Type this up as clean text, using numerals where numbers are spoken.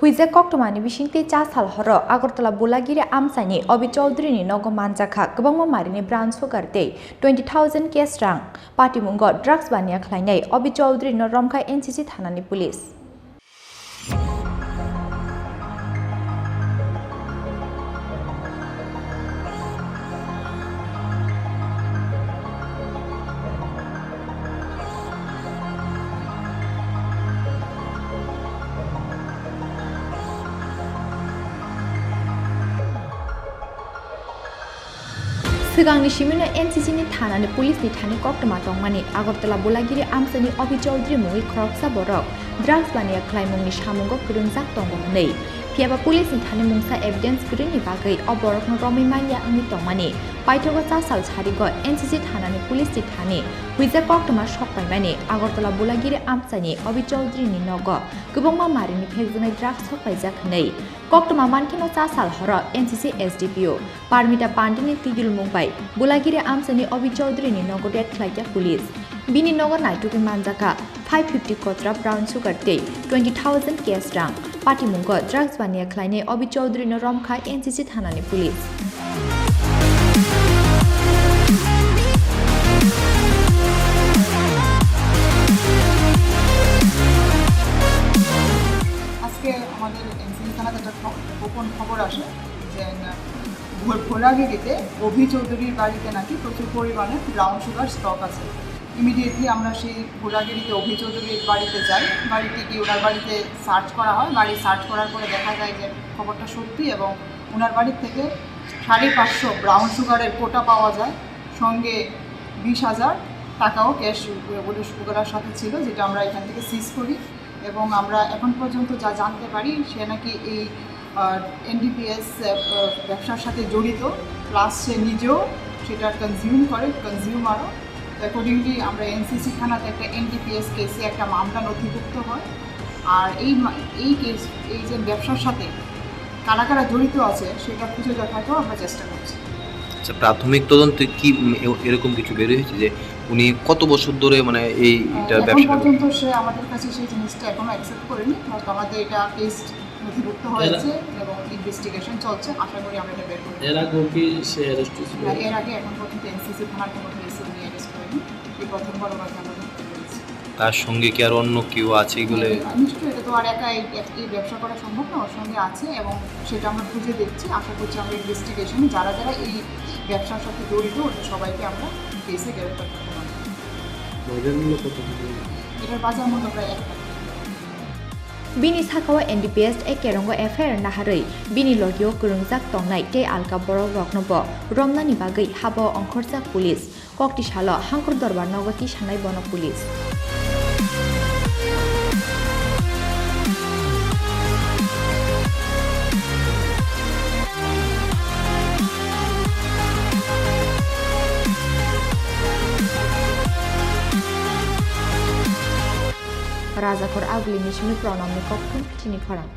Hoijak Koktwmani bisingtwi Chasal horo Agartala Bholagiri Amchaini Abhi Chaudhary Nogo Manjakha Kwbangma marini branch sugarte 20,000 cash rang patimungo drugs bania khlainai Abhi Chaudhary no Romkhai NCC thanani police Khorang ni shimino NCC ni thana ni police ni thani Koktwma tongmani Agartala Bholagiri Amchaini Abhi Chaudhary mungi khoroksa borok drugs bania khlaimung ni samungo kwrungjak tongo nei Piaba police ni thani mungsa evidence kwrwini bagai oborok no romi maya angni tongmani paithogo Chasal charigo NCC thana ni police ni thani Hoijak Koktwma sokpaimani Agartala Bholagiri Amchaini Abhi Chaudhary ni Nogo Kwbangma marini phekjunai drugs sokpaijak nei Koktwma mankino Chasal horo NCC SDPO Parmita Pandini tigil mungbai Bholagiri Amchaini Abhi Chaudhary ni Nogo det khlaija police Bini Nogo naituki Manjakha 550 kotra brown sugar tei 20,000 cash rang patimungo drugs bania khlainai Abhi Chaudhary no Romkhai NCC thanani police আমাদের NCC থানাতে একটা গোপন খবর আসে যে ভোলাগিরিতে অভি চৌধুরীর বাড়িতে নাকি প্রচুর পরিমাণে ব্রাউন সুগার স্টক আছে ইমিডিয়েটলি আমরা সেই ভোলাগিরিতে অভি চৌধুরীর বাড়িতে যাই বাড়িতে গিয়ে ওনার বাড়িতে সার্চ করা হয় বাড়ি সার্চ করার পরে দেখা যায় যে খবরটা সত্যি এবং ওনার বাড়ির থেকে 550 ব্রাউন সুগারের কোটা পাওয়া যায় সঙ্গে 20,000 টাকাও ক্যাশ সুগারের সাথে ছিল যেটা আমরা এখান থেকে সিজ করি এবং আমরা এখন পর্যন্ত যা জানতে পারি সে নাকি এই এনডিপিএস ব্যবসার সাথে জড়িত প্লাস সে নিজেও সেটা কনজিউমারও অ্যাকর্ডিংলি আমরা এনসিসি থানাতে একটা এনডিপিএস কেসে একটা মামলা নথিভুক্ত হয় আর এই কেস এই যে ব্যবসার সাথে কারা কারা জড়িত আছে সেটা খুঁজে দেখাতেও আমরা চেষ্টা করছি। আচ্ছা প্রাথমিক তদন্তে কি এরকম কিছু বের হয়েছে যে উনি কত বছর ধরে মানে এইটা ব্যবসা পর্যন্ত সে আমাদের কাছে সেই জিনিসটা এখনো অ্যাকসেপ্ট করেনি হয়তো আমাদের এটা কেস নথিভুক্ত হয়েছে এবং ইনভেস্টিগেশন চলছে আশা করি আমরা এটা বের করব। এর আগে কি সে অ্যারেস্ট হয়েছিল? এর আগে এখন পর্যন্ত এনসিসি থানার কোনো কেসে নিয়ে অ্যারেস্ট করেনি এই প্রথমবার আমরা জানা করতে পেরেছি। তার সঙ্গে কি আর অন্য কেউ আছে বলে নিশ্চয়ই এটা তো আর একা এই ব্যবসা করা সম্ভব না ওর সঙ্গে আছে এবং সেটা আমরা খুঁজে দেখছি আশা করছি আমরা ইনভেস্টিগেশনে যারা যারা এই ব্যবসার সাথে জড়িত ওদের সবাইকে আমরা কেসে গ্রেফতার করতে পারব। বাজার মূল্য কত? এটার বাজার মূল্য প্রায় 1 lakh. Bini sakawa NDPS kerongo FIR naharei bini logio kurungjak tongnai tei alka borok roknobo romnani bagai habo ongkhorjak police kokti salo hangkur dorbar nogoti sanai bono police Raza Khor Agli Nishmi Pronom Koktwmani Chini Khorang